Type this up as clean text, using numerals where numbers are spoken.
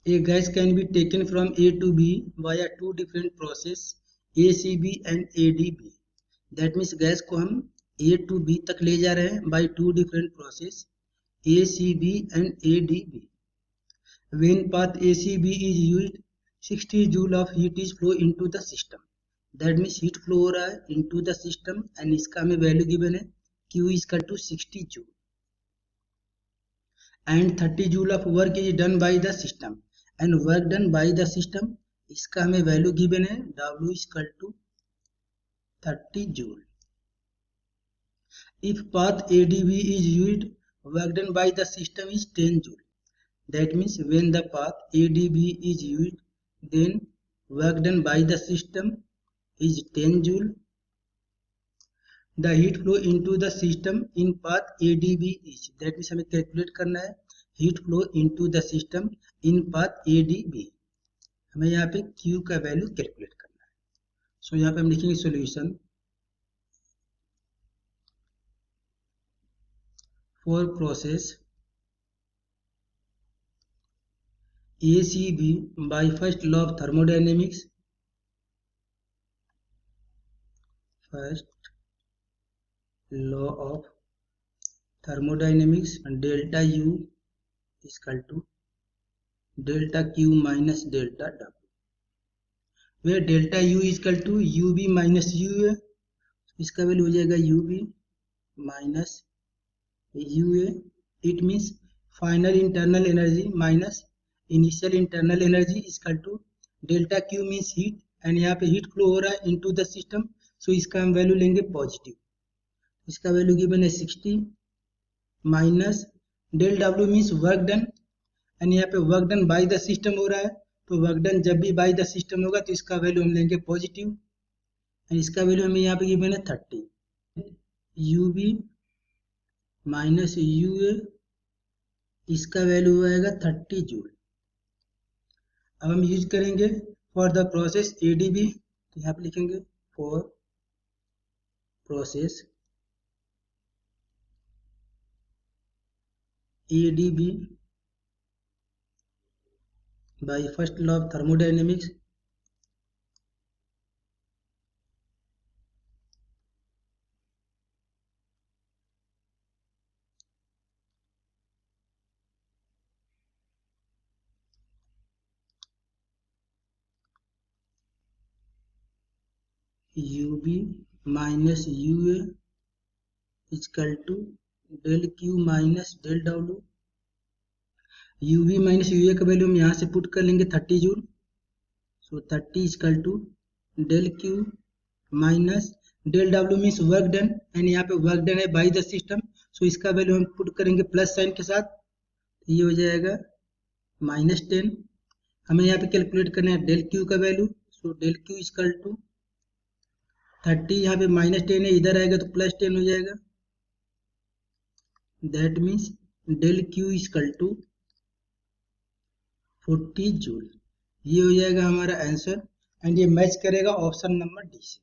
A gas can be taken from A to B via two different process ACB and ADB. That means gas को हम A to B तक ले जा रहे हैं by two different process ACB and ADB. When path ACB is used, 60 joule of heat is flow into the system. That means heat flow हो रहा है into the system and इसका हमें वैल्यू गिवन है Q is equal to 60 joule. And 30 joule of work is done by the system. And work done by the system, इसका हमें value given है W is equal to 30 joule. If path ADB is used, work done by the system is 10 joule. That means when the path ADB is used, then work done by the system is 10 joule. The heat flow into the system in path ADB is, that means हमें calculate करना है heat flow into the system in path ADB. हमें यहाँ पे Q का value calculate करना है. सो यहाँ पे हम लिखेंगे solution for process ACB by first law of thermodynamics. First law of thermodynamics, and delta U is equal to delta Q minus delta W, where delta U is equal to UB minus UA. इसका value हो जाएगा UB minus UA. It means final internal energy minus initial internal energy is equal to delta Q means heat, and यहाँ पे heat flow हो रहा है into the system, so इसका हम वैल्यू लेंगे पॉजिटिव. इसका वैल्यू गिवन है 60 minus del W means work done, and यहाँ पे work done by the system हो रहा है, तो वर्क डन जब भी बाय द सिस्टम होगा तो इसका वैल्यू हम लेंगे पॉजिटिव, एंड इसका वैल्यू हमें यहाँ पे गिवन है 30. UB माइनस UA, इसका वैल्यू आएगा 30 जूल. अब हम यूज करेंगे फॉर द प्रोसेस ADB, तो यहाँ पे लिखेंगे for process ADB by first law of thermodynamics. UB minus UA is equal to del Q minus del W. UV minus UA का वैल्यू हम यहाँ से पुट कर लेंगे 30 joule, so 30 is equal to del Q minus del W means work done, and यहाँ पे work done है by the system, so इसका वैल्यू हम पुट करेंगे प्लस साइन के साथ, ये हो जाएगा -10. हमें यहाँ पे कैलकुलेट करना है डेल Q का value, so del Q is equal to 30, यहाँ पे -10 है, इधर आएगा तो +10 हो जाएगा. That means del Q is equal to 40 joule. ये हो जाएगा हमारा आंसर, एंड ये मैच करेगा ऑप्शन नंबर डी से.